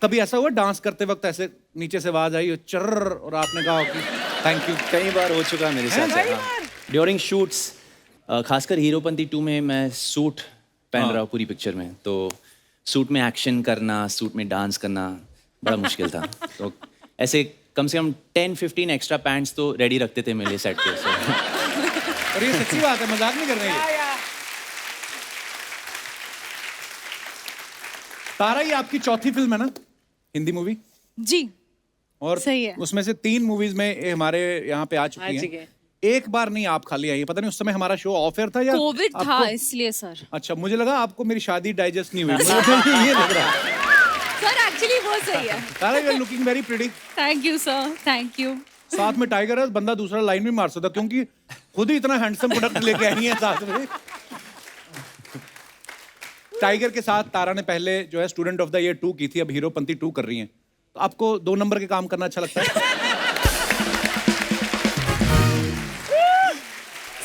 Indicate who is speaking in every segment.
Speaker 1: कभी ऐसा हुआ डांस करते वक्त ऐसे नीचे से आवाज आई चर्र और आपने कहा कि थैंक यू?
Speaker 2: कई बार हो चुका है मेरे साथ। ड्यूरिंग शूट्स, खासकर हीरोपंती 2 में मैं सूट पहन रहा हूँ पूरी पिक्चर में, तो सूट में एक्शन करना, सूट में डांस करना बड़ा मुश्किल था। तो ऐसे कम से कम 10-15 एक्स्ट्रा पैंट्स तो रेडी रखते थे मेरे सेट पे।
Speaker 1: और ये सच्ची बात है, मजाक नहीं कर रहे हैं। तारा, ये आपकी चौथी फिल्म है ना हिंदी मूवी?
Speaker 3: जी
Speaker 1: और
Speaker 3: सही है।
Speaker 1: उसमें से 3 मूवीज में ये हमारे यहाँ पे आ चुकी हैं। एक बार नहीं आप खाली आई, पता नहीं उस समय हमारा शो ऑफ एयर था या
Speaker 3: कोविड था इसलिए सर।
Speaker 1: अच्छा, मुझे लगा आपको मेरी शादी डाइजेस्ट नहीं हुई। मुझे ये लग रहा है।
Speaker 3: सर एक्चुअली वो सही है।
Speaker 1: Tara, you are looking very pretty.
Speaker 3: Thank you sir, thank you.
Speaker 1: साथ में टाइगर है, बंदा दूसरा लाइन भी मार सकता क्योंकि खुद ही इतना हैंडसम प्रोडक्ट लेके आई है साथ में। टाइगर के साथ तारा ने पहले जो है स्टूडेंट ऑफ द ईयर 2 की थी, अब हीरोपंती 2 कर रही हैं। तो आपको 2 नंबर के काम करना अच्छा लगता है?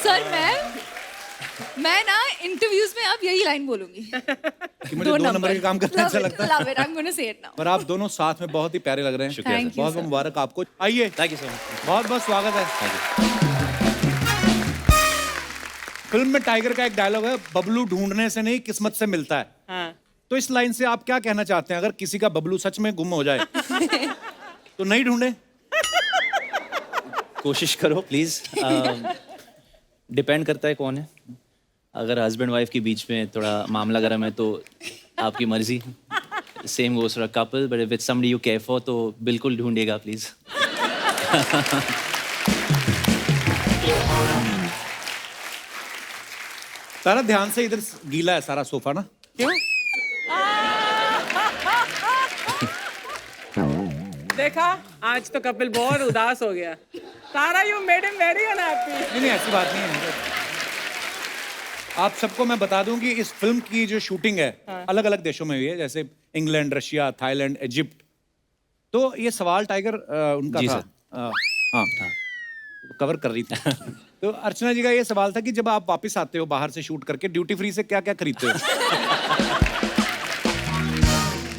Speaker 3: सर मैं ना इंटरव्यूज में अब यही लाइन बोलूंगी
Speaker 1: कि मुझे 2 नंबर के काम करना अच्छा लगता है।
Speaker 3: Love it, I'm gonna say it now.
Speaker 1: पर आप दोनों साथ में बहुत ही प्यारे लग रहे हैं।
Speaker 2: शुक्रिया
Speaker 3: Thank you,
Speaker 1: बहुत
Speaker 3: sir.
Speaker 1: मुबारक आपको। आइए,
Speaker 2: थैंक यू सो मच।
Speaker 1: बहुत बहुत स्वागत है। फिल्म में टाइगर का एक डायलॉग है, बबलू ढूंढने से नहीं किस्मत से मिलता है।
Speaker 4: हाँ।
Speaker 1: तो इस लाइन से आप क्या कहना चाहते हैं? अगर किसी का बबलू सच में गुम हो जाए तो नहीं ढूंढे?
Speaker 2: कोशिश करो प्लीज। डिपेंड करता है कौन है। अगर हस्बैंड वाइफ के बीच में थोड़ा मामला गरम है तो आपकी मर्जी। Same goes for a couple, but if it's somebody you care for तो बिल्कुल ढूंढेगा प्लीज।
Speaker 1: तारा, ध्यान से, इधर गीला है सारा सोफा ना।
Speaker 4: क्यों? देखा, आज तो कपिल बहुत उदास हो गया। Tara, you made him very unhappy.
Speaker 1: नहीं, ऐसी बात नहीं है। आप सबको मैं बता दूं कि इस फिल्म की जो शूटिंग है अलग अलग देशों में हुई है, जैसे इंग्लैंड, रशिया, थाईलैंड, इजिप्ट। तो ये सवाल टाइगर उनका
Speaker 2: जी
Speaker 1: था। हाँ, कवर कर रही थी। तो अर्चना जी का ये सवाल था कि जब आप वापस आते हो बाहर से शूट करके, ड्यूटी फ्री से क्या क्या खरीदते हो?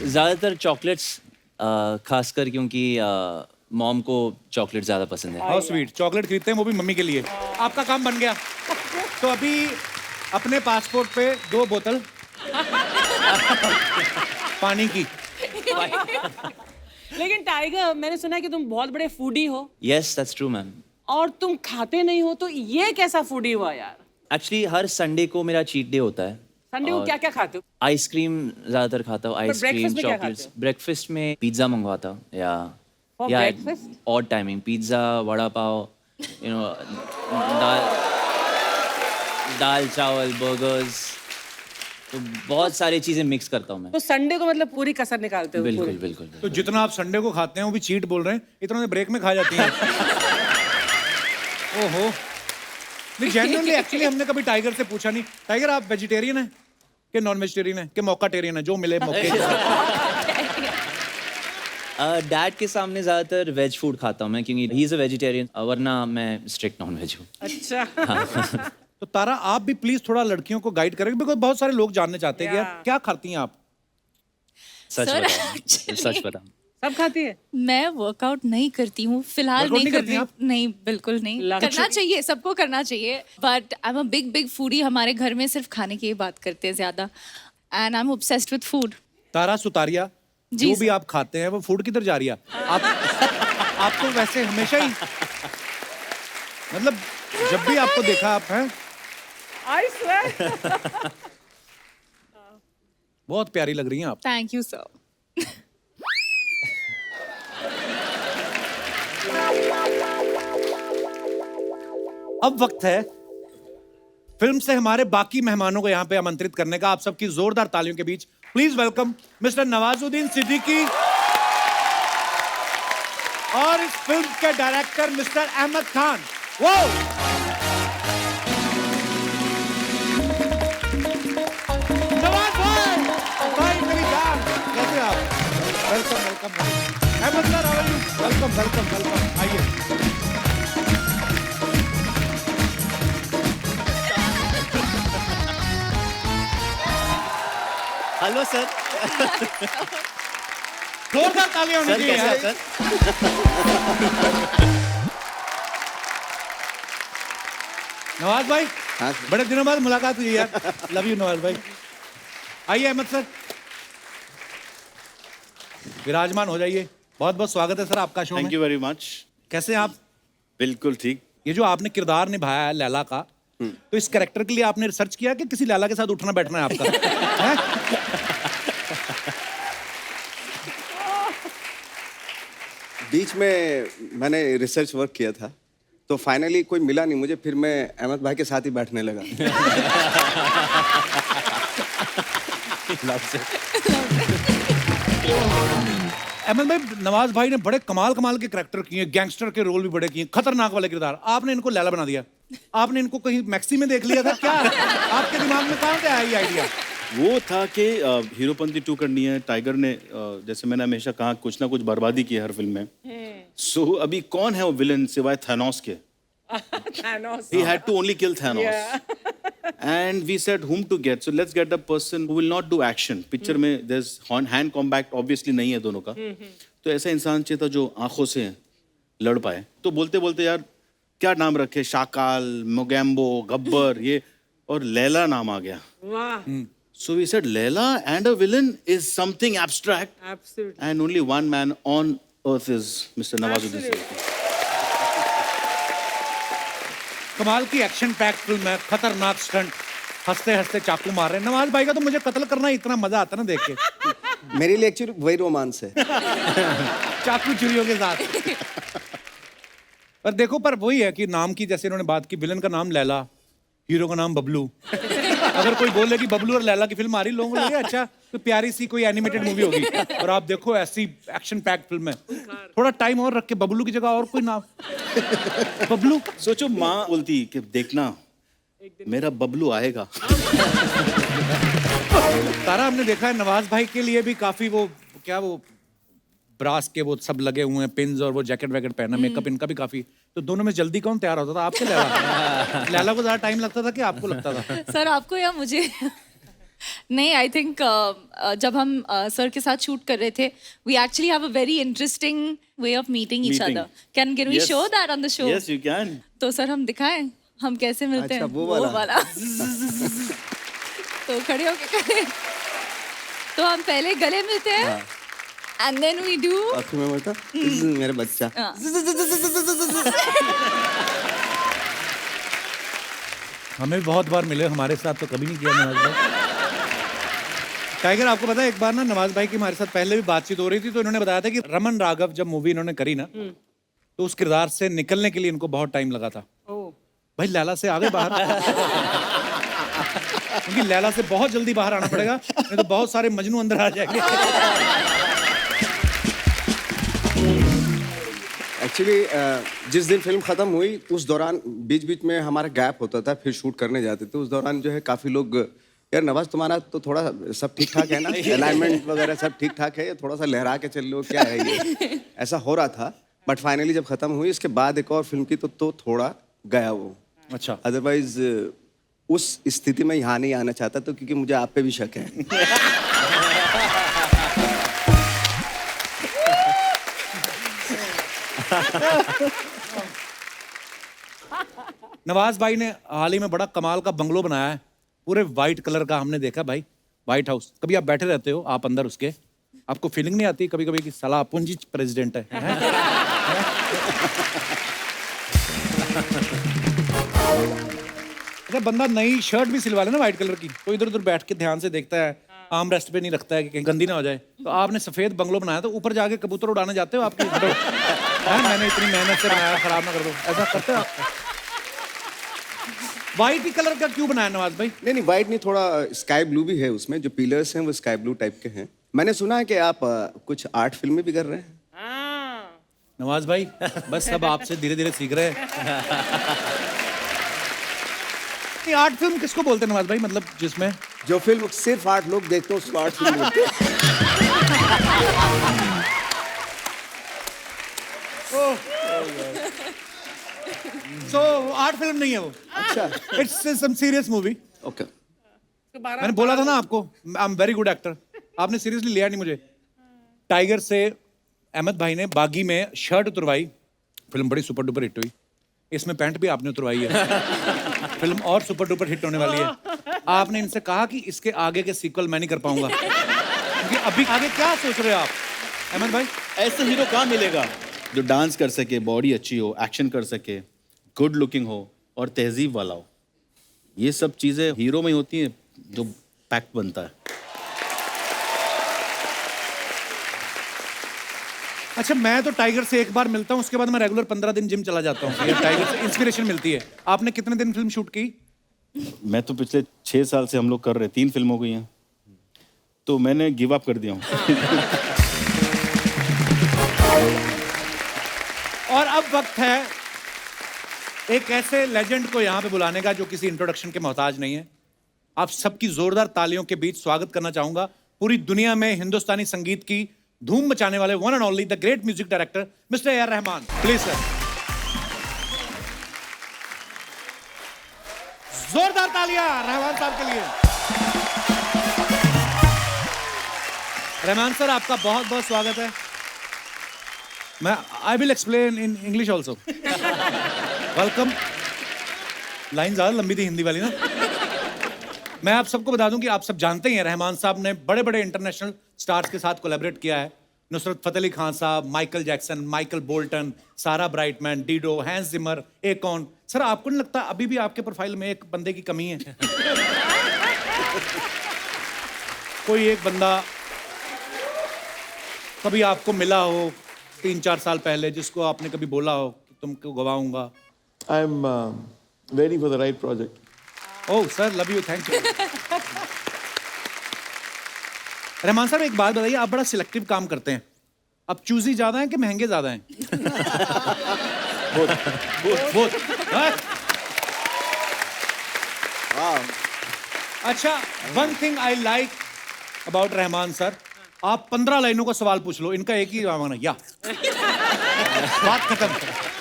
Speaker 2: ज़्यादातर चॉकलेट्स, खासकर क्योंकि मॉम को चॉकलेट ज़्यादा पसंद है।
Speaker 1: How sweet. चॉकलेट खरीदते हैं, वो भी मम्मी के लिए। आपका काम बन गया। तो अभी अपने पासपोर्ट पे 2 बोतल पानी की।
Speaker 4: लेकिन टाइगर, मैंने सुना है कि तुम बहुत बड़े फूडी हो
Speaker 2: यस, दैट्स ट्रू मैम।
Speaker 4: और तुम खाते नहीं हो, तो ये कैसा फूडी हुआ यार?
Speaker 2: एक्चुअली हर संडे को मेरा चीट डे होता है।
Speaker 4: संडे को क्या क्या खाते हो?
Speaker 2: आइसक्रीम ज्यादातर खाता हूँ, आइसक्रीम,
Speaker 4: breakfast में क्या
Speaker 2: चॉकलेट्स।
Speaker 4: खाते
Speaker 2: ब्रेकफास्ट में पिज्जा मंगवाता हूँ या
Speaker 4: For breakfast?
Speaker 2: Odd timing, pizza, vada pav, you know, दाल चावल, बर्गर्स, तो बहुत सारी चीजें मिक्स करता हूँ मैं।
Speaker 4: तो संडे को मतलब पूरी कसर निकालते हो?
Speaker 2: बिल्कुल
Speaker 4: पूरी?
Speaker 2: बिल्कुल।
Speaker 1: तो जितना आप संडे को खाते हैं वो भी चीट बोल रहे हैं, इतना ब्रेक में खा जाती हैं। ओहो। नहीं, जेन्युइनली एक्चुअली हमने कभी टाइगर से पूछा नहीं, टाइगर आप वेजिटेरियन है कि नॉन वेजिटेरियन है कि मौकाटेरियन है, जो मिले मौके।
Speaker 2: डैड के सामने ज्यादातर वेज फूड खाता हूँ मैं, क्योंकि ही इज अ वेजिटेरियन, वरना मैं स्ट्रिक्ट नॉन वेज हूँ।
Speaker 4: अच्छा।
Speaker 1: तो तारा, आप भी प्लीज थोड़ा लड़कियों को गाइड करें, बिकॉज बहुत सारे लोग जानने चाहते हैं कि यार क्या खाती हैं आप?
Speaker 2: सच
Speaker 3: Sir,
Speaker 2: बताऊं, सच बताऊं,
Speaker 4: सब खाती है?
Speaker 3: मैं वर्कआउट नहीं करती हूँ फिलहाल।
Speaker 1: Workout
Speaker 3: नहीं
Speaker 1: नहीं
Speaker 3: करती
Speaker 1: करती
Speaker 3: हूँ, नहीं बिल्कुल नहीं। करना चाहिए, सबको करना चाहिए, but I am a big foodie. हमारे घर में सिर्फ खाने की ही बात करते हैं ज्यादा, and I am obsessed with food.
Speaker 1: Tara Sutaria,
Speaker 3: ji
Speaker 1: जो भी आप खाते हैं वो फूड किधर जा रही है? आप तो वैसे हमेशा ही, मतलब जब भी आपको देखा आप हैं,
Speaker 4: I swear.
Speaker 1: बहुत प्यारी लग रही हैं आप।
Speaker 3: Thank you sir.
Speaker 1: अब वक्त है फिल्म से हमारे बाकी मेहमानों को यहाँ पे आमंत्रित करने का। आप सबकी जोरदार तालियों के बीच please welcome mister Nawazuddin Siddiqui और इस फिल्म के डायरेक्टर मिस्टर अहमद खान। वो नवाज भाई, भाई मेरी जान, कैसे आप? Welcome welcome. Ahmed sir, how are you? Welcome welcome welcome, आइए।
Speaker 2: Hello sir.
Speaker 1: जोरदार तालियां होनी
Speaker 2: सर
Speaker 1: चाहिए
Speaker 2: कैसे
Speaker 1: यार।
Speaker 2: आप सर?
Speaker 1: नवाज भाई,
Speaker 5: हाँ
Speaker 1: बड़े दिनों बाद मुलाकात हुई यार। लव यू नवाज भाई। आइए अहमद सर, विराजमान हो जाइए। बहुत बहुत स्वागत है सर आपका शो
Speaker 6: थैंक
Speaker 1: में।
Speaker 6: You very much.
Speaker 1: कैसे हैं आप?
Speaker 6: बिल्कुल ठीक।
Speaker 1: ये जो आपने किरदार निभाया है लैला का, तो इस कैरेक्टर के लिए आपने रिसर्च किया कि किसी लैला के साथ उठना बैठना है आपका? हैं?
Speaker 5: बीच में मैंने रिसर्च वर्क किया था, तो फाइनली कोई मिला नहीं मुझे, फिर मैं अहमद भाई के साथ ही बैठने लगा।
Speaker 1: अहमद भाई, नवाज भाई ने बड़े कमाल कमाल के कैरेक्टर किए, गैंगस्टर के रोल भी बड़े किए, खतरनाक वाले किरदार। आपने इनको लैला बना दिया। आपने इनको कहीं मैक्सी में देख लिया था क्या? आपके दिमाग में कहाँ से आया ये आइडिया?
Speaker 6: वो था कि हीरोपंती 2 करनी है। टाइगर ने जैसे मैंने हमेशा कहा, कुछ ना कुछ बर्बादी की है हर फिल्म में। सो अभी कौन है वो विलन सिवाय थैनोस के?
Speaker 4: Thanos.
Speaker 6: He had to only kill Thanos. And we said whom to get. So let's get a person who will not do action. Picture में there's hand combat obviously नहीं है दोनों का। तो ऐसा इंसान चाहिए था जो आंखों से लड़ पाए। तो बोलते बोलते यार क्या नाम रखे, शाकाल, मोगैम्बो, गब्बर, ये, और लैला नाम आ गया।
Speaker 4: Wow.
Speaker 6: So we said Leila and a villain is something abstract,
Speaker 4: Absolutely.
Speaker 6: and only one man on earth is Mr. Nawazuddin
Speaker 4: Absolutely.
Speaker 6: Siddiqui.
Speaker 1: कमाल की एक्शन पैक फिल्म है, खतरनाक स्टंट, हंसते हंसते चाकू मार रहे हैं। नवाज भाई का तो मुझे कत्ल करना इतना मजा आता है ना देख के।
Speaker 5: मेरे लिए एक्चुअली वही रोमांस है।
Speaker 1: चाकू चुरियों के साथ। पर देखो, पर वही है कि नाम की, जैसे इन्होंने बात की, विलन का नाम लैला, हीरो का नाम बबलू। अगर कोई बोले कि बबलू और लैला की फिल्म आ रही, लोगों को लगे अच्छा तो प्यारी सी कोई एनिमेटेड मूवी होगी। और आप देखो ऐसी एक्शन पैक फिल्म है। थोड़ा टाइम और रख के बबलू की जगह और कोई नाम। बबलू।
Speaker 6: सोचो माँ बोलती कि देखना मेरा बबलू आएगा।
Speaker 1: तारा, हमने देखा है नवाज भाई के लिए भी काफी वो क्या, वो ब्रास के वो सब लगे हुए हैं, पिन्स, और वो जैकेट वैकेट पहना, मेकअप इनका भी काफी। तो दोनों में जल्दी कौन तैयार होता था, आपके लैला? लैला को ज्यादा टाइम लगता था कि आपको लगता था?
Speaker 3: सर आपको या मुझे? नहीं, आई थिंक जब हम सर के साथ शूट कर रहे थे, we actually have a very interesting way of meeting each
Speaker 6: Meeting.
Speaker 3: Other. Can we
Speaker 6: Yes.
Speaker 3: Show that on the show?
Speaker 6: Yes, you can.
Speaker 3: तो सर हम दिखाएं हम कैसे मिलते
Speaker 5: अच्छा,
Speaker 3: हैं?
Speaker 5: वो वाला।
Speaker 3: तो खड़े होके करें। तो हम पहले गले मिलते हैं, एंड देन वी डू।
Speaker 5: आखिर में बोलता मेरा बच्चा।
Speaker 1: हमें बहुत बार मिले, हमारे साथ तो कभी नहीं किया नवाज भाई। टाइगर, आपको पता है एक बार ना नवाज भाई की हमारे साथ पहले भी बातचीत हो रही थी, तो इन्होंने बताया था कि रमन राघव जब मूवी इन्होंने करी ना, तो उस किरदार से निकलने के लिए इनको बहुत टाइम लगा था। भाई लैला से आ गए बाहर। क्योंकि लैला से बहुत जल्दी बाहर आना पड़ेगा, नहीं तो बहुत सारे मजनू अंदर आ जाएंगे।
Speaker 5: एक्चुअली जिस दिन फिल्म खत्म हुई उस दौरान बीच बीच में हमारा गैप होता था, फिर शूट करने जाते थे। उस दौरान जो है काफी लोग, यार नवाज तुम्हारा तो थोड़ा सब ठीक ठाक है ना, अलाइनमेंट वगैरह सब ठीक ठाक है, या थोड़ा सा लहरा के चल लो, क्या है ये, ऐसा हो रहा था। बट फाइनली जब खत्म हुई, इसके बाद एक और फिल्म की तो थोड़ा गया वो।
Speaker 1: अच्छा।
Speaker 5: अदरवाइज उस स्थिति में यहाँ नहीं आना चाहता, तो क्योंकि मुझे आप पे भी शक है।
Speaker 1: नवाज भाई ने हाल ही में बड़ा कमाल का बंगलो बनाया है, पूरे वाइट कलर का। हमने देखा भाई, व्हाइट हाउस। कभी आप बैठे रहते हो आप अंदर उसके, आपको फीलिंग नहीं आती कभी कभी कि साला अपन जी प्रेसिडेंट है? अगर बंदा नई शर्ट भी सिलवा ले ना व्हाइट कलर की, तो इधर उधर बैठ के ध्यान से देखता है, आर्म रेस्ट पे नहीं रखता है कि कहीं गंदी ना हो जाए। तो आपने सफेद बंगलो बनाया, तो ऊपर जाके कबूतर उड़ाने जाते हो आपकी? मैंने इतनी मेहनत से बनाया, खराब ना कर दो, ऐसा करते हो आप? व्हाइट ही कलर का क्यों बनाया नवाज भाई?
Speaker 5: नहीं, वाइट नहीं, थोड़ा स्काई ब्लू भी है उसमें। जो पिलर्स हैं वो स्काई ब्लू टाइप के हैं। मैंने सुना है कि आप कुछ आर्ट फिल्में भी कर रहे हैं।
Speaker 1: नवाज भाई बस सब आपसे धीरे धीरे सीख रहे हैं। ये आर्ट फिल्म किसको बोलते हैं नवाज भाई, मतलब जिसमें
Speaker 5: जो फिल्म सिर्फ 8 लोग देखते हैं उसको आर्ट फिल्म बोलते हैं।
Speaker 1: सो आर्ट फिल्म नहीं है वो।
Speaker 5: अच्छा,
Speaker 1: it's some serious movie.
Speaker 5: Okay.
Speaker 1: मैंने बोला था ना आपको, I am very good actor. आपने सीरियसली लिया नहीं मुझे। टाइगर से अहमद भाई ने बागी में शर्ट उतरवाई, फिल्म बड़ी सुपर डुपर हिट हुई। इसमें पैंट भी आपने उतरवाई है, फिल्म और सुपर डुपर हिट होने वाली है। आपने इनसे कहा कि इसके आगे के सीक्वल मैं नहीं कर पाऊंगा, क्योंकि अभी आगे क्या सोच रहे हो आप अहमद भाई?
Speaker 6: ऐसे हीरो कहाँ मिलेगा जो डांस कर सके, बॉडी अच्छी हो, एक्शन कर सके, गुड लुकिंग हो और तहजीब वाला हो। ये सब चीजें हीरो में ही होती हैं जो पैक्ट बनता है।
Speaker 1: अच्छा, मैं तो टाइगर से एक बार मिलता हूँ, उसके बाद मैं रेगुलर 15 दिन जिम चला जाता हूँ। ये टाइगर से इंस्पिरेशन मिलती है। आपने कितने दिन फिल्म शूट की?
Speaker 6: मैं तो पिछले 6 साल से हम लोग कर रहे, 3 फिल्म हो गई हैं, तो मैंने गिव अप कर दिया हूँ।
Speaker 1: और अब वक्त है एक ऐसे लेजेंड को यहाँ पे बुलाने का जो किसी इंट्रोडक्शन के मोहताज नहीं है। आप सबकी जोरदार तालियों के बीच स्वागत करना चाहूंगा पूरी दुनिया में हिंदुस्तानी संगीत की धूम मचाने वाले one and only the great music director mister A R Rahman. Please sir, जोरदार तालियां रहमान साहब के लिए। रहमान सर, आपका बहुत बहुत स्वागत है। मैं I will explain in English also. Welcome. Line ज्यादा लंबी थी हिंदी वाली ना। मैं आप सबको बता दूं कि आप सब जानते ही हैं रहमान साहब ने बड़े बड़े इंटरनेशनल स्टार्स के साथ कोलैबोरेट किया है। नुसरत फतेह अली खान साहब, माइकल जैक्सन, माइकल बोल्टन, सारा ब्राइटमैन, डीडो, हैंस जिमर, एकॉन। सर, आपको नहीं लगता अभी भी आपके प्रोफाइल में एक बंदे की कमी है? कोई एक बंदा कभी आपको मिला हो 3-4 साल पहले, जिसको आपने कभी बोला हो कि तुमको गवाऊंगा?
Speaker 7: I'm waiting for the right project.
Speaker 1: Oh sir, love you, thank you. Rahman साहब, एक बात बताइए, आप बड़ा सिलेक्टिव काम करते हैं। अब चूजी ज्यादा हैं कि महंगे ज्यादा हैं? बहुत। अच्छा, one thing I like about Rahman sir, आप 15 लाइनों का सवाल पूछ लो, इनका एक ही जवाब है, या। बात खत्म।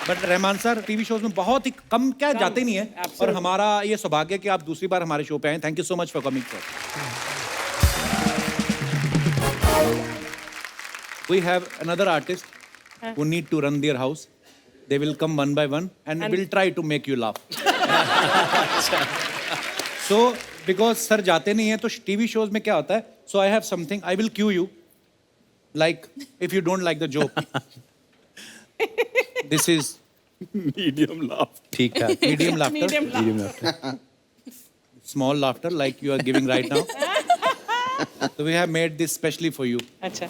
Speaker 1: But Rahman sir TV shows में बहुत ही कम क्या जाते नहीं है, और हमारा ये सौभाग्य है कि आप दूसरी बार हमारे शो पे आए। Thank you so much for coming sir. We have another artist who need to run their house. They will come one by one and will try to make you laugh. So, because sir जाते नहीं हैं तो TV shows में क्या होता है? So I have something. I will cue you. Like if you don't like the joke, this is
Speaker 6: medium laugh.
Speaker 2: ठीक है।
Speaker 1: medium laughter. Small laughter like you are giving right now. So we have made this specially for you.
Speaker 4: अच्छा,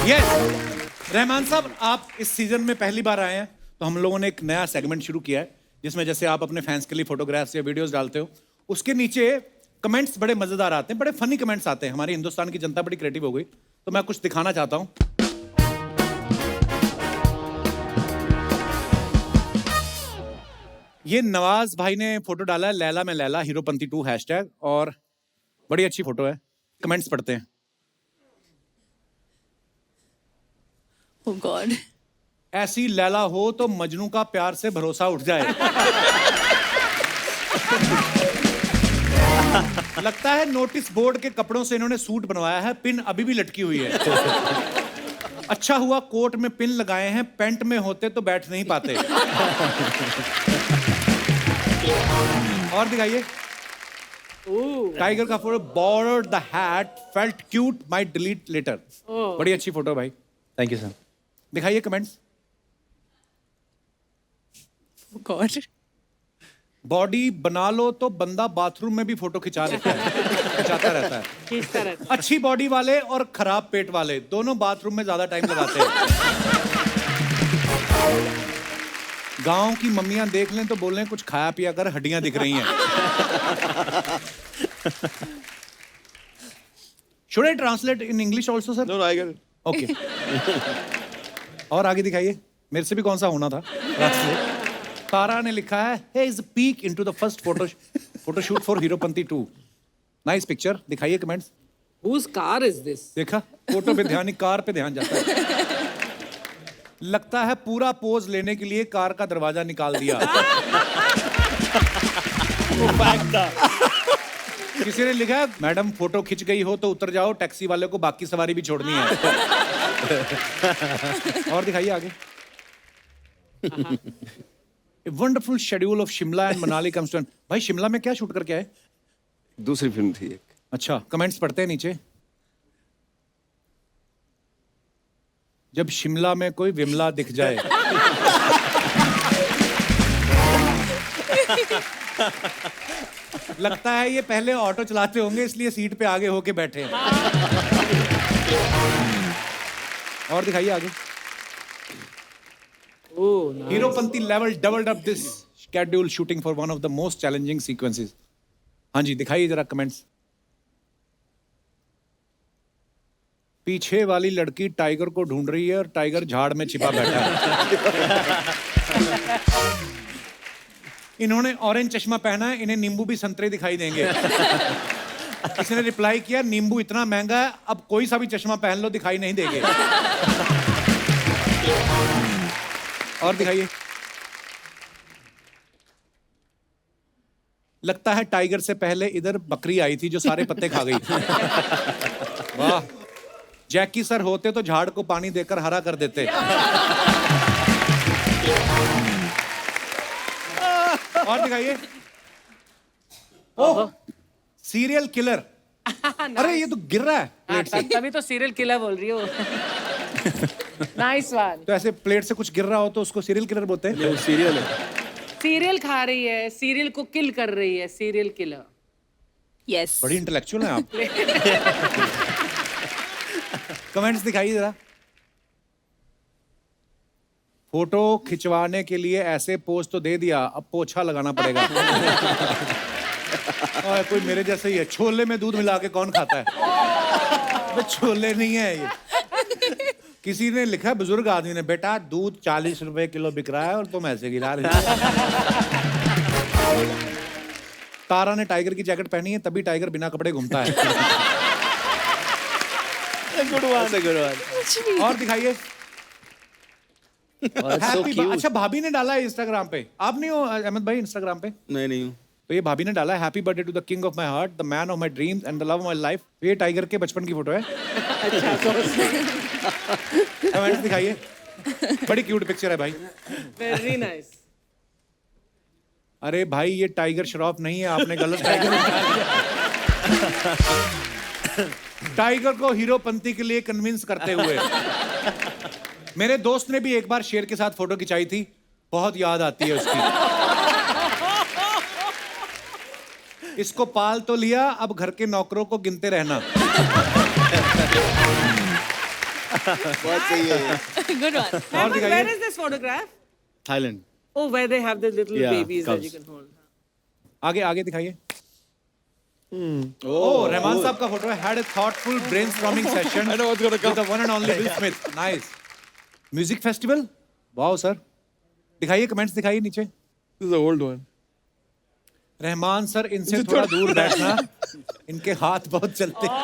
Speaker 1: yes Rahman साहब, आप इस season में पहली बार आए हैं, तो हम लोगों ने एक नया सेगमेंट शुरू किया है, जिसमें जैसे आप अपने फैंस के लिए फोटोग्राफ्स या वीडियोस डालते हो, उसके नीचे कमेंट्स बड़े मजेदार आते हैं, बड़े फनी कमेंट्स आते हैं। हमारी हिंदुस्तान की जनता बड़ी क्रिएटिव हो गई, तो मैं कुछ दिखाना चाहता हूं। ये नवाज भाई ने फोटो डाला है, लैला में लैला हीरोपंती 2 हैशटैग, और बड़ी अच्छी फोटो है। कमेंट्स पढ़ते हैं।
Speaker 3: Oh God.
Speaker 1: ऐसी लैला हो तो मजनू का प्यार से भरोसा उठ जाए। लगता है नोटिस बोर्ड के कपड़ों से इन्होंने सूट बनवाया है, पिन अभी भी लटकी हुई है। अच्छा हुआ कोट में पिन लगाए हैं, पेंट में होते तो बैठ नहीं पाते। और दिखाइए टाइगर का photo, border the hat, felt cute, might delete later. बड़ी अच्छी फोटो भाई,
Speaker 2: थैंक यू सर।
Speaker 1: दिखाइए कमेंट्स।
Speaker 3: Oh God.
Speaker 1: बॉडी बना लो तो बंदा बाथरूम में भी फोटो खिंचा लेता है, खिंचाता रहता है।
Speaker 4: खींचता रहता है।
Speaker 1: अच्छी बॉडी वाले और खराब पेट वाले दोनों बाथरूम में ज्यादा टाइम लगाते हैं। गांव की मम्मियां देख लें तो बोल रहे हैं कुछ खाया पिया कर, हड्डियां दिख रही हैं। Should I translate in English also, sir?
Speaker 7: No, I get it.
Speaker 1: Okay. और आगे दिखाइए, मेरे से भी कौन सा होना था। तारा ने लिखा है, he is peek into the first photoshoot for Heropanti 2। Nice picture. दिखाइए comments.
Speaker 4: Whose car is this?
Speaker 1: देखा, फोटो पे ध्यान नहीं, कार पे ध्यान जाता है। लगता है पूरा पोज लेने के लिए कार का दरवाजा निकाल दिया। किसी ने लिखा है, मैडम फोटो खिंच गई हो तो उतर जाओ, टैक्सी वाले को बाकी सवारी भी छोड़नी है। और दिखाइए आगे। Wonderful schedule of Shimla and Manali comes to end. भाई शिमला में क्या शूट करके आए?
Speaker 5: दूसरी फिल्म थी एक।
Speaker 1: अच्छा, कमेंट्स पढ़ते हैं नीचे। जब शिमला में कोई विमला दिख जाए। लगता है ये पहले ऑटो चलाते होंगे इसलिए सीट पे आगे होके बैठे हैं। और दिखाइए आगे। Heropanti level doubled up this schedule shooting for one of the most challenging sequences. हाँ जी, दिखाइए जरा कमेंट्स। पीछे वाली लड़की टाइगर को ढूंढ रही है और टाइगर झाड़ में छिपा बैठा है। इन्होंने ऑरेंज चश्मा पहना है, इन्हें नींबू भी संतरे दिखाई देंगे। किसी ने रिप्लाई किया, नींबू इतना महंगा है अब कोई सा भी चश्मा पहन लो दिखाई नहीं देंगे। और दिखाइए। लगता है टाइगर से पहले इधर बकरी आई थी जो सारे पत्ते खा गई। वाह, जैकी सर होते तो झाड़ को पानी देकर हरा कर देते। और दिखाइए। ओह, सीरियल किलर। अरे ये तो गिर रहा है प्लेट से।
Speaker 4: तभी तो सीरियल किलर बोल रही हो। Nice one.
Speaker 1: तो ऐसे प्लेट से कुछ गिर रहा हो तो उसको सीरियल किलर बोलते हैं।
Speaker 6: वो सीरियल है।
Speaker 4: सीरियल खा रही है, सीरियल को किल कर रही है, सीरियल किलर।
Speaker 3: यस।
Speaker 1: बड़ी इंटेलेक्चुअल हैं आप। कमेंट्स दिखाइए जरा। फोटो खिंचवाने के लिए ऐसे पोज तो दे दिया, अब पोछा लगाना पड़ेगा। और कोई मेरे जैसे ही है, छोले में दूध मिला के कौन खाता है? तो छोले नहीं है ये। किसी ने लिखा, बुजुर्ग आदमी ने, बेटा दूध 40 रुपए किलो बिक रहा है और तुम ऐसे गिरा रहे हो। तारा ने टाइगर की जैकेट पहनी है तभी टाइगर बिना कपड़े घूमता है।
Speaker 2: Good one.
Speaker 1: और दिखाइए। अच्छा, भाभी ने डाला है इंस्टाग्राम पे। आप नहीं हो अहमद भाई इंस्टाग्राम पे?
Speaker 6: नहीं हूँ।
Speaker 1: तो ये भाभी ने डाला है, happy birthday to the king of my heart, the man of my dreams and the love of my life. ये टाइगर के बचपन की फोटो है। कमेंट्स दिखाइए। बड़ी क्यूट पिक्चर है भाई।
Speaker 4: Very nice.
Speaker 1: अरे भाई ये टाइगर श्रॉफ नहीं है, आपने गलत टाइगर निकाल दिया। टाइगर को हीरोपंती के लिए कन्विंस करते हुए। मेरे दोस्त ने भी एक बार शेर के साथ फोटो खिंचाई थी, बहुत याद आती है उसकी। इसको पाल तो लिया, अब घर के नौकरों को गिनते रहना।
Speaker 5: बहुत सही है।
Speaker 3: Good one.
Speaker 1: और दिखाइए।
Speaker 4: Where is this photograph?
Speaker 6: Thailand.
Speaker 4: Oh, where they have the little
Speaker 6: Yeah,
Speaker 4: babies that you
Speaker 6: cubs.
Speaker 4: can hold.
Speaker 1: आगे आगे दिखाइए। ओह, रहमान साहब का फोटो है। Had a thoughtful brainstorming session
Speaker 7: I know what's gonna come.
Speaker 1: with the one and only Will Smith. Nice. Music festival? Wow sir. दिखाइए, comments दिखाइए नीचे।
Speaker 7: This is the old one.
Speaker 1: Rahman sir इनसे थोड़ा दूर बैठना, इनके हाथ बहुत चलते हैं।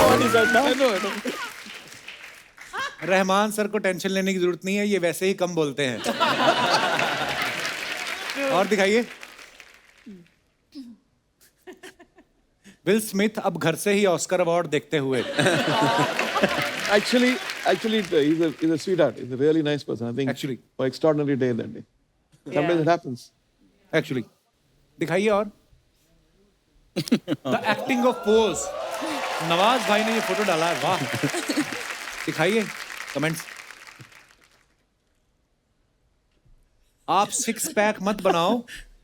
Speaker 7: I know.
Speaker 1: रहमान सर को टेंशन लेने की जरूरत नहीं है, ये वैसे ही कम बोलते हैं। और दिखाइए। विल स्मिथ अब घर से ही ऑस्कर अवार्ड देखते हुए।
Speaker 7: Actually, he's a sweetheart. He's a really nice person. I think.
Speaker 1: Actually.
Speaker 7: For extraordinary day that day. Sometimes it happens.
Speaker 1: Actually दिखाइए। और the acting of pose. Nawaz भाई ने ये फोटो डाला है, वाह। दिखाइए कमेंट्स। आप 6 पैक मत बनाओ,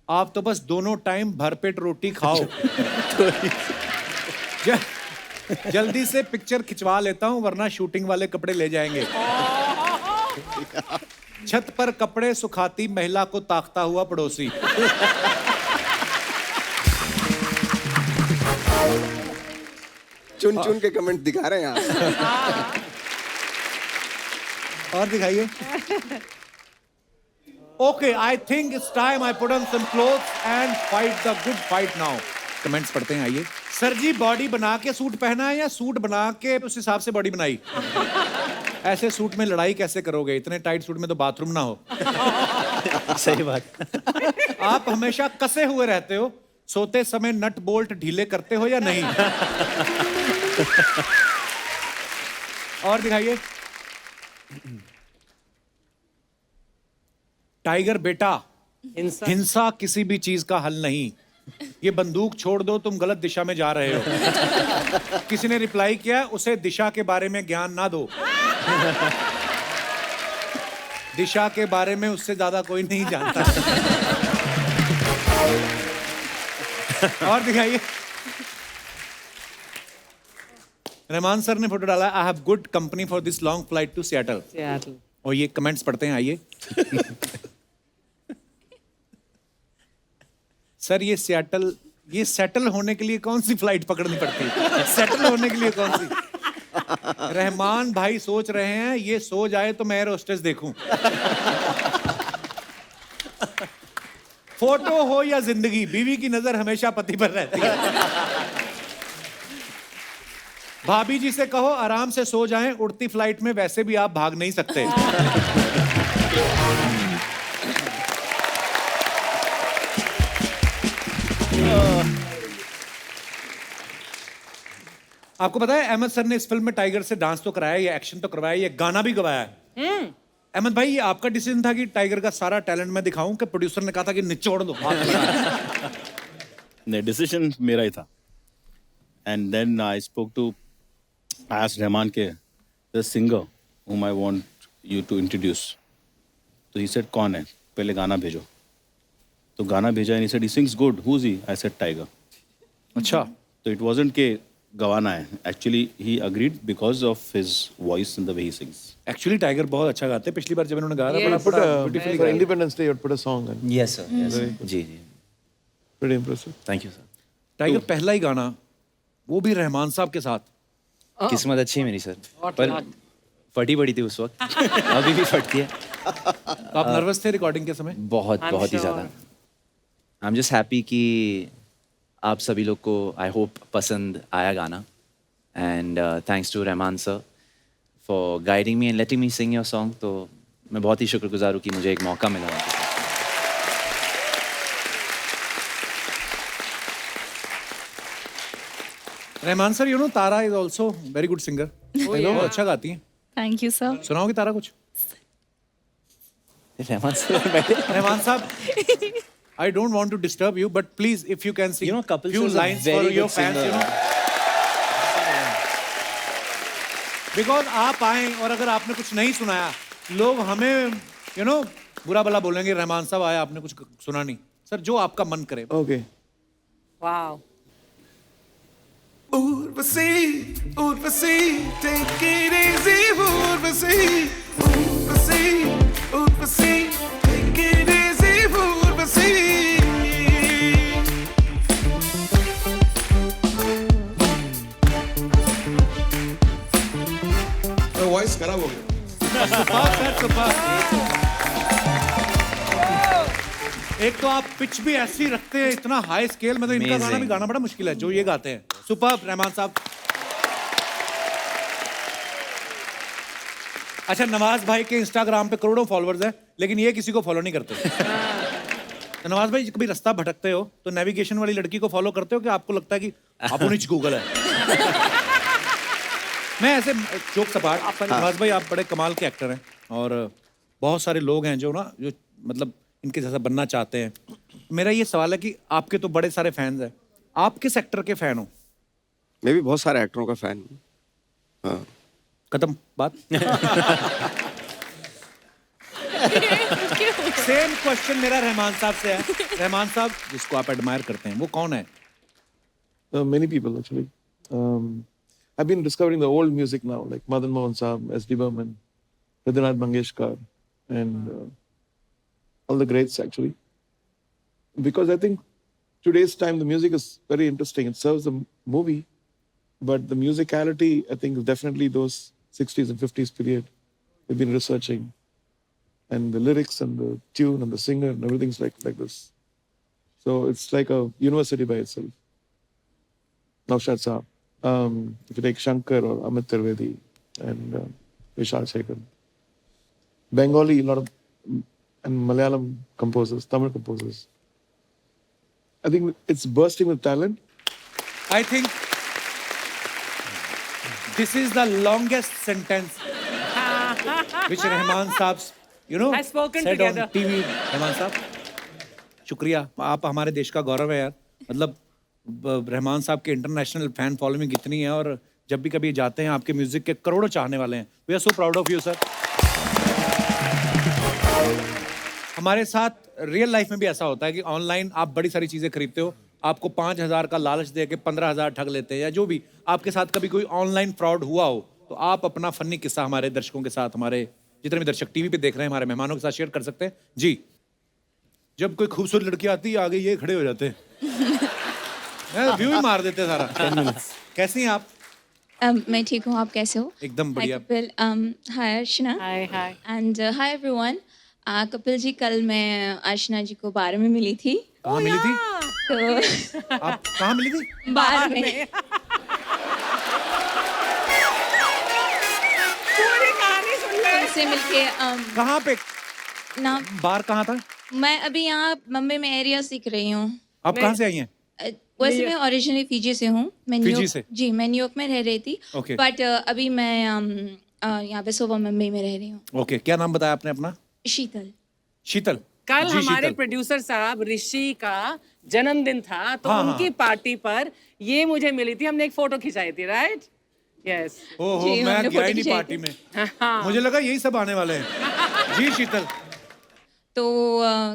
Speaker 1: आप तो बस दोनों टाइम भरपेट रोटी खाओ। जल्दी से पिक्चर खिंचवा लेता हूं वरना शूटिंग वाले कपड़े ले जाएंगे। छत पर कपड़े सुखाती महिला को ताकता हुआ पड़ोसी।
Speaker 5: चुन चुन के कमेंट दिखा रहे हैं आप।
Speaker 1: और दिखाइए। Okay, I think it's time I put on some clothes and fight the good fight now. Comments पढ़ते हैं, आइए। सर जी, बॉडी बना के सूट पहना है या सूट बना के उस हिसाब से बॉडी बनाई? ऐसे सूट में लड़ाई कैसे करोगे? इतने टाइट सूट में तो बाथरूम ना हो।
Speaker 2: सही बात।
Speaker 1: आप हमेशा कसे हुए रहते हो, सोते समय नट बोल्ट ढीले करते हो या नहीं? और दिखाइए। टाइगर बेटा, हिंसा किसी भी चीज का हल नहीं। ये बंदूक छोड़ दो, तुम गलत दिशा में जा रहे हो। किसी ने रिप्लाई किया, उसे दिशा के बारे में ज्ञान ना दो। दिशा के बारे में उससे ज्यादा कोई नहीं जानता। और दिखाइए। रहमान सर ने फोटो डाला, I have good company for this long flight to Seattle.
Speaker 4: Seattle.
Speaker 1: और ये कमेंट्स पढ़ते हैं, आइए। सर ये सियाटल, ये सेटल होने के लिए कौन सी फ्लाइट पकड़नी पड़ती है? सेटल होने के लिए कौन सी? रहमान भाई सोच रहे हैं ये सो जाए तो मैं एयर होस्टेस देखूं। फोटो हो या जिंदगी, बीवी की नजर हमेशा पति पर रहती है। भाभी जी से कहो आराम से सो जाएं, उड़ती फ्लाइट में वैसे भी आप भाग नहीं सकते। आपको पता है अहमद सर ने इस फिल्म में टाइगर से डांस तो कराया, ये एक्शन तो करवाया, ये गाना भी गवाया है। अहमद भाई, ये आपका डिसीजन था कि टाइगर का सारा टैलेंट मैं दिखाऊं, कि प्रोड्यूसर ने कहा था कि निचोड़ दो?
Speaker 6: नहीं, डिसीजन मेरा ही था। And then I spoke to, I asked Rahman के the singer whom I want you to introduce. तो he said कौन है, पहले गाना भेजो। तो गाना भेजा, and he said he sings good. Who's he? I said Tiger.
Speaker 1: अच्छा,
Speaker 6: तो it wasn't के गवाना है, actually he agreed because of his voice and the way he sings.
Speaker 1: Actually tiger बहुत अच्छा गाते हैं। पिछली बार जब इन्होंने गाया था,
Speaker 4: Yes.
Speaker 7: Put
Speaker 1: बड़ा
Speaker 7: a,
Speaker 1: beautifully
Speaker 7: for
Speaker 1: गाया।
Speaker 7: Independence Day, you put a song and
Speaker 2: yes sir, जी जी,
Speaker 7: pretty impressive.
Speaker 2: Thank you sir.
Speaker 1: Tiger पहला ही गाना, वो भी रहमान साहब के साथ।
Speaker 2: किस्मत अच्छी है मेरी सर, पर फटी पड़ी थी उस वक्त। अभी भी फटती है।
Speaker 1: तो आप नर्वस थे रिकॉर्डिंग के समय?
Speaker 2: बहुत
Speaker 4: I'm
Speaker 2: बहुत ही
Speaker 4: sure.
Speaker 2: ज़्यादा। आई एम जस्ट हैप्पी कि आप सभी लोग को आई होप पसंद आया गाना, and thanks to Rahman sir for guiding me and letting me sing your song. तो मैं बहुत ही शुक्रगुजार हूँ कि मुझे एक मौका मिला उनके साथ।
Speaker 1: Rahman sir, you know Tara is also very good singer. अच्छा गाती हैं।
Speaker 3: Thank you sir.
Speaker 1: सुनाओगे तारा कुछ?
Speaker 2: रहमान सर बैठे।
Speaker 1: रहमान साहब, I don't want to disturb you, but please, if you can sing
Speaker 2: You know, Kapil
Speaker 1: few
Speaker 2: sir is a
Speaker 1: lines
Speaker 2: very
Speaker 1: for your
Speaker 2: good
Speaker 1: fans,
Speaker 2: singer.
Speaker 1: you know. Because आप आए और अगर आपने कुछ नहीं सुनाया, लोग हमें, you know, बुरा भला बोलेंगे, रहमान साहब आए आपने कुछ सुना नहीं। सर, जो आपका मन करे।
Speaker 7: Okay.
Speaker 4: Wow.
Speaker 8: Urvasi, Urvasi, take it easy, Urvasi, Urvasi, Urvasi, take it easy, Urvasi.
Speaker 9: तो वॉइस खराब हो गया।
Speaker 1: Super sir, super. एक तो आप पिच भी ऐसी रखते हैं, इतना हाई स्केल में, तो इनका गाना भी गाना बड़ा मुश्किल है जो ये गाते हैं। सुपर रहमान साहब। अच्छा, नवाज भाई के इंस्टाग्राम पे करोड़ों फॉलोअर्स हैं, लेकिन ये किसी को फॉलो नहीं करते। तो नवाज भाई, कभी रास्ता भटकते हो तो नेविगेशन वाली लड़की को फॉलो करते हो कि आपको लगता है कि आप उन्हीं गूगल है? मैं ऐसे जोक सपाट, नवाज भाई आप बड़े कमाल के एक्टर हैं और बहुत सारे लोग हैं जो ना, जो मतलब इनके जैसा बनना चाहते हैं। मेरा ये सवाल है कि आपके तो बड़े सारे फैंस हैं, आप किस एक्टर के फैन हो?
Speaker 5: मैं भी बहुत सारे एक्टरों का फैन हूँ। हाँ।
Speaker 1: खत्म बात। सेम क्वेश्चन मेरा रहमान साहब से है। रहमान साहब, जिसको आप एडमायर करते हैं, वो कौन है?
Speaker 7: Many people actually. I've been discovering the old music now, like Madan Mohan Saab, S.D. Burman, Radhanath Mangeshkar, and all the greats actually. Because I think today's time the music is very interesting. It serves the movie, but the musicality, I think, is definitely those 60s and 50s period. We've been researching, and the lyrics and the tune and the singer and everything's like this. So it's like a university by itself. Naushad Saab. If you take Shankar or Amit Trivedi and Vishal Shekhar. Bengali, a lot of and Malayalam composers, Tamil composers. I think it's bursting with talent.
Speaker 1: I think this is the longest sentence which Rahman Saab,
Speaker 4: Has spoken
Speaker 1: said
Speaker 4: together.
Speaker 1: on TV. Rahman साहब, शुक्रिया, आप हमारे देश का गौरव है यार. मतलब रहमान साहब के इंटरनेशनल फैन फॉलोइंग इतनी है और जब भी कभी जाते हैं आपके म्यूजिक के करोड़ों चाहने वाले हैं. We are so proud of you sir. हमारे साथ रियल लाइफ में भी ऐसा होता है कि ऑनलाइन आप बड़ी सारी चीजें खरीदते हो, आपको 5,000 का लालच दे के 15,000 ठग लेते हैं, या जो भी आपके साथ कभी कोई ऑनलाइन फ्रॉड हुआ हो तो आप अपना फनी किस्सा हमारे दर्शकों के साथ, हमारे जितने भी दर्शक टीवी पे देख रहे हैं, हमारे मेहमानों के साथ शेयर कर सकते हैं जी. जब कोई खूबसूरत लड़की आती है आगे ये खड़े हो जाते हैं, व्यू ही मार देते हैं सारा. कैसी हैं आप?
Speaker 10: मैं ठीक हूँ, आप कैसे हो?
Speaker 1: एकदम बढ़िया.
Speaker 10: Hi Archana.
Speaker 4: Hi.
Speaker 10: And hi everyone. Kapil ji, कल मैं अर्चना जी को बार में मिली थी.
Speaker 1: कहाँ मिली थी?
Speaker 10: तो
Speaker 1: आप कहाँ मिली थी?
Speaker 10: बार में.
Speaker 4: पूरी कहानी सुन ले.
Speaker 10: उनसे मिलके
Speaker 1: कहाँ पे?
Speaker 10: ना,
Speaker 1: बार कहाँ था?
Speaker 10: मैं अभी यहाँ मुंबई में एरिया सीख रही हूँ.
Speaker 1: आप कहाँ से आई हैं?
Speaker 10: वैसे मैं ओरिजिनली फीजी से हूँ. मैं
Speaker 1: फिजी से?
Speaker 10: जी, मैं न्यूयॉर्क में रह रही थी.
Speaker 1: Okay.
Speaker 10: बट अभी मैं यहाँ पे सुबह मुंबई में रह रही हूँ.
Speaker 1: ओके, क्या नाम बताया आपने अपना?
Speaker 10: शीतल.
Speaker 1: शीतल.
Speaker 4: कल
Speaker 1: जी,
Speaker 4: हमारे
Speaker 1: शीतल.
Speaker 4: प्रोड्यूसर साहब ऋषि का जन्मदिन था, तो
Speaker 1: हाँ,
Speaker 4: उनकी पार्टी पर ये मुझे मिली थी. हमने एक फोटो खिंचाई थी, राइट? यस.
Speaker 1: ओहो,
Speaker 10: जी,
Speaker 1: मैं
Speaker 10: हमने
Speaker 1: गया
Speaker 10: फोटो
Speaker 1: ही नहीं
Speaker 10: खिंचाई
Speaker 1: पार्टी
Speaker 10: थी.
Speaker 1: में. मुझे लगा यही सब आने वाले हैं. जी शीतल.
Speaker 10: तो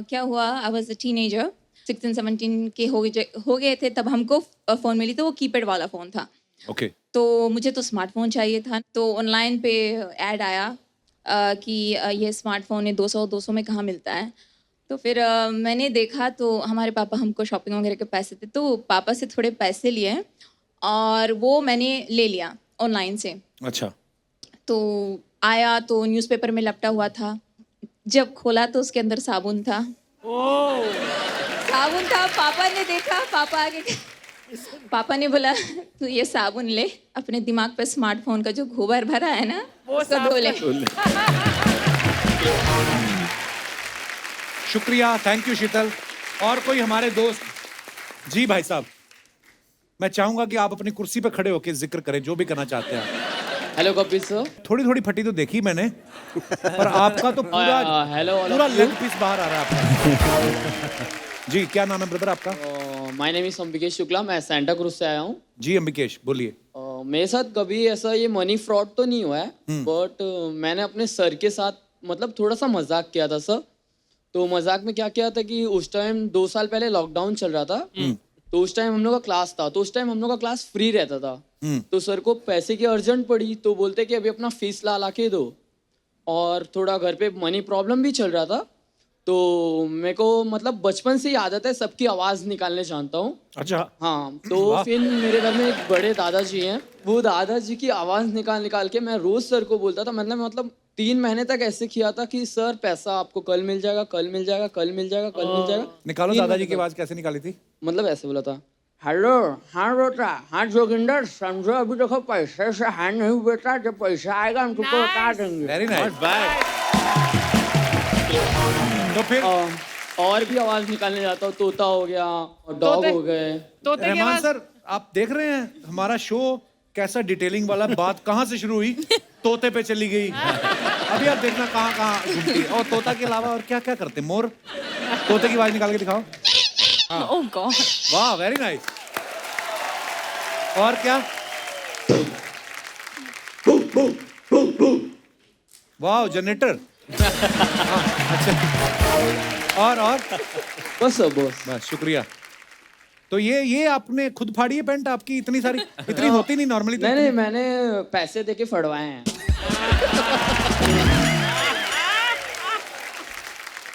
Speaker 10: क्या हुआ, आई वॉज अ टीनेजर, 16 17 के हो गए थे तब हमको फ़ोन मिली. तो वो कीपैड वाला फ़ोन था.
Speaker 1: ओके.
Speaker 10: तो मुझे तो स्मार्टफोन चाहिए था. तो ऑनलाइन पे ऐड आया कि ये स्मार्टफोन है 200 में कहाँ मिलता है. तो फिर मैंने देखा, तो हमारे पापा हमको शॉपिंग वगैरह के पैसे थे, तो पापा से थोड़े पैसे लिए और वो मैंने ले लिया ऑनलाइन से.
Speaker 1: अच्छा.
Speaker 10: तो आया तो न्यूज़पेपर में लपटा हुआ था. जब खोला तो उसके अंदर साबुन था. साबुन था. पापा ने देखा, पापा ने बोला तू ये साबुन ले, अपने दिमाग पे स्मार्टफोन का जो गोबर भरा है ना उसको धो ले.
Speaker 1: शुक्रिया, थैंक यू शीतल. और कोई हमारे दोस्त? जी भाई साहब, मैं चाहूंगा कि आप अपनी कुर्सी पे खड़े होकर जिक्र करें जो भी करना चाहते हैं आप.
Speaker 11: Hello Kapil sir.
Speaker 1: थोड़ी थोड़ी फटी तो देखी मैंने, पर आपका तो पूरा लेग पीस बाहर आ रहा है आपका. जी, क्या नाम है ब्रदर आपका?
Speaker 11: My name is Ambikesh Shukla. मैं सेंटा क्रूज से आया हूँ.
Speaker 1: जी अंबिकेश, बोलिए.
Speaker 11: मेरे साथ कभी ऐसा ये मनी फ्रॉड तो नहीं हुआ है, बट मैंने अपने सर के साथ मतलब थोड़ा सा मजाक किया था सर. तो मजाक में क्या किया था कि उस टाइम 2 साल पहले लॉकडाउन चल रहा था. तो उस टाइम हम लोग का क्लास था, तो उस टाइम हम लोग का क्लास फ्री रहता था. तो सर को पैसे की अर्जेंट पड़ी, तो बोलते कि अभी अपना फीस ला के दो. और थोड़ा घर पे मनी प्रॉब्लम भी चल रहा था. तो मेरे को मतलब बचपन से ही आदत है, सबकी आवाज़ निकालने जानता हूँ.
Speaker 1: अच्छा.
Speaker 11: हाँ. तो फिर मेरे घर में एक बड़े दादाजी हैं, वो दादाजी की आवाज़ निकाल के मैं रोज़ सर को बोलता था. मतलब 3 महीने तक ऐसे किया था कि सर पैसा आपको कल मिल जाएगा, कल मिल जाएगा, कल मिल जाएगा, कल मिल जाएगा.
Speaker 1: निकालो दादाजी की आवाज़ कैसे निकाली थी?
Speaker 11: मतलब ऐसे बोला था, हेलो हाँ बेटा, हाँ जोगिंदर, समझो अभी देखो पैसे से हाँ नहीं बेटा, जब पैसा आएगा हम तुमको बता देंगे.
Speaker 1: Very nice. तो फिर
Speaker 11: और भी आवाज निकालने जाता हूँ. तोता हो गया, डॉग हो गए.
Speaker 1: रहमान सर, आप देख रहे हैं हमारा शो कैसा डिटेलिंग वाला. बात कहाँ से शुरू हुई, तोते पे चली गई. अभी आप देखना कहाँ घूमती है. और तोता के अलावा और क्या क्या करते? मोर. तोते की आवाज निकाल के दिखाओ.
Speaker 3: ओह गॉड.
Speaker 1: वाह, वेरी नाइस. और क्या? वाह, जनरेटर. अच्छा. और बस शुक्रिया. तो ये आपने खुद फाड़ी है पैंट आपकी? इतनी सारी इतनी होती नहीं नॉर्मली.
Speaker 11: नहीं, मैंने पैसे देके फड़वाए हैं.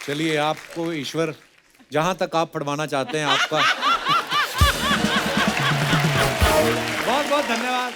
Speaker 1: चलिए, आपको ईश्वर जहां तक आप फड़वाना चाहते हैं आपका बहुत बहुत धन्यवाद.